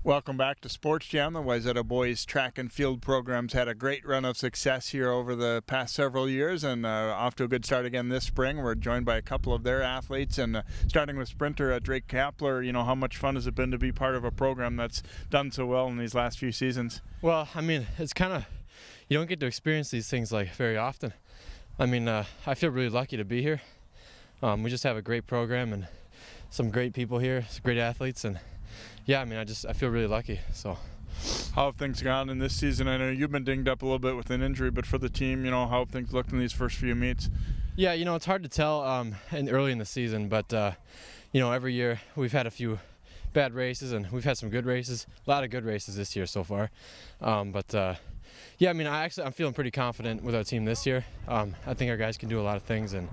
Welcome back to Sports Jam. The Wayzata boys track and field programs had a great run of success here over the past several years and off to a good start again this spring. We're joined by a couple of their athletes and starting with sprinter Drake Kapler. You know, how much fun has it been to be part of a program that's done so well in these last few seasons? Well, I mean, it's kind of, you don't get to experience these things like very often. I mean, I feel really lucky to be here. We just have a great program and some great people here, some great athletes, and yeah, I mean, I feel really lucky. So, how have things gone in this season? I know you've been dinged up a little bit with an injury, but for the team, you know, how have things looked in these first few meets? Yeah, you know, it's hard to tell early in the season, but you know, every year we've had a few bad races and we've had some good races. A lot of good races this year so far. Yeah, I mean, I'm feeling pretty confident with our team this year. I think our guys can do a lot of things, and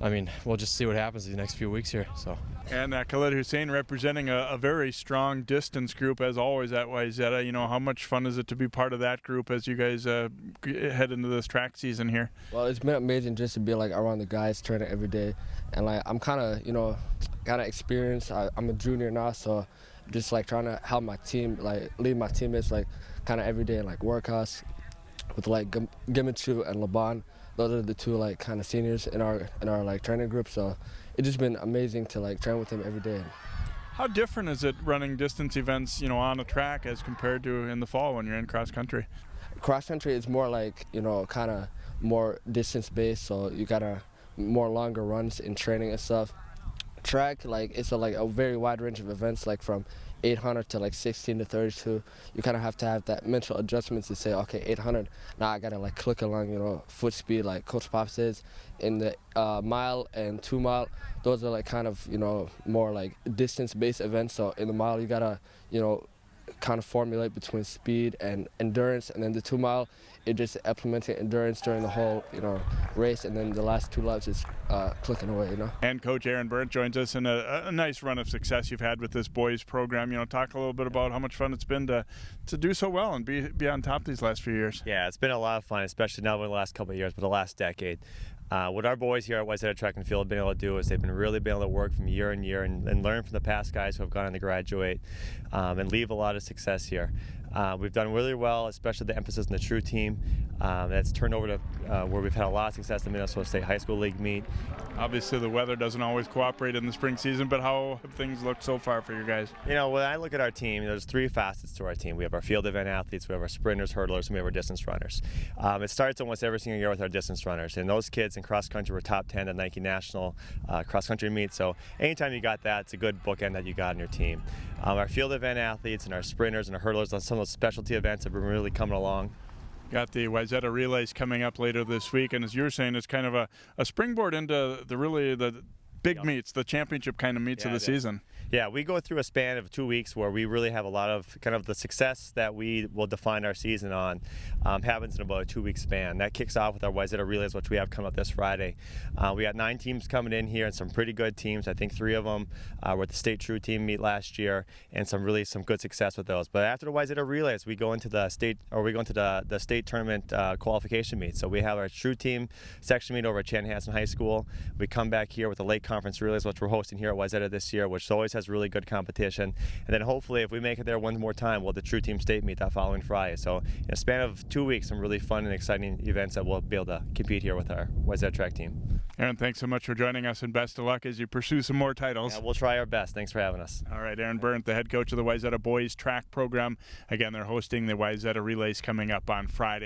I mean, we'll just see what happens these next few weeks here. So. And Khalid, Hussein representing a very strong distance group as always at Wayzata. You know, how much fun is it to be part of that group as you guys head into this track season here? Well, it's been amazing just to be like around the guys training every day, and like I'm kind of experienced. I'm a junior now, so just like trying to help my team, like lead my teammates, like kind of every day in like workouts with like Gimichu and Laban. Those are the two like kind of seniors in our like training group. So it's just been amazing to like train with them every day. How different is it running distance events, you know, on a track as compared to in the fall when you're in cross country? Cross country is more like, you know, kind of more distance based. So you gotta more longer runs in training and stuff. Track, like it's a very wide range of events, like from 800 to like 16 to 32. You kind of have to have that mental adjustment to say, okay, 800, now I gotta like click along, you know, foot speed, like Coach Pop says. In the mile and 2 mile, those are like kind of, you know, more like distance-based events. So in the mile, you gotta, you know, kind of formulate between speed and endurance, and then the 2 mile, it just implementing endurance during the whole, you know, race, and then the last 2 laps is clicking away, you know. And Coach Aaron Berndt joins us in a nice run of success you've had with this boys program. You know, talk a little bit about how much fun it's been to do so well and be on top these last few years. Yeah, it's been a lot of fun, especially not only the last couple of years, but the last decade. What our boys here at Wayzata Track and Field have been able to do is they've been really able to work from year in year and learn from the past guys who have gone on to graduate and leave a lot of success here. We've done really well, especially the emphasis on the true team. That's turned over to where we've had a lot of success in the Minnesota State High School League meet. Obviously, the weather doesn't always cooperate in the spring season, but how have things looked so far for you guys? You know, when I look at our team, there's 3 facets to our team. We have our field event athletes, we have our sprinters, hurdlers, and we have our distance runners. It starts almost every single year with our distance runners, and those kids in cross country were top 10 at Nike National cross country meet. So anytime you got that, it's a good bookend that you got in your team. Our field event athletes and our sprinters and our hurdlers on some of those specialty events have been really coming along. Got the Wayzata relays coming up later this week, and as you were saying, it's kind of a springboard into the big meets, the championship kind of meets of the season. Yeah, we go through a span of 2 weeks where we really have a lot of kind of the success that we will define our season on happens in about a 2-week span. That kicks off with our Wayzata relays, which we have coming up this Friday. We got 9 teams coming in here and some pretty good teams. I think 3 of them were the state true team meet last year, and some good success with those. But after the Wayzata relays, we go into the state tournament qualification meet. So we have our true team section meet over at Chanhassen High School. We come back here with the lake conference relays, which we're hosting here at Wayzata this year, which always has really good competition. And then hopefully, if we make it there one more time, we'll have the true team state meet that following Friday. So in a span of 2 weeks, some really fun and exciting events that we'll be able to compete here with our Wayzata track team. Aaron, thanks so much for joining us, and best of luck as you pursue some more titles. Yeah, we'll try our best. Thanks for having us. All right, Aaron Berndt, the head coach of the Wayzata boys track program. Again, they're hosting the Wayzata relays coming up on Friday.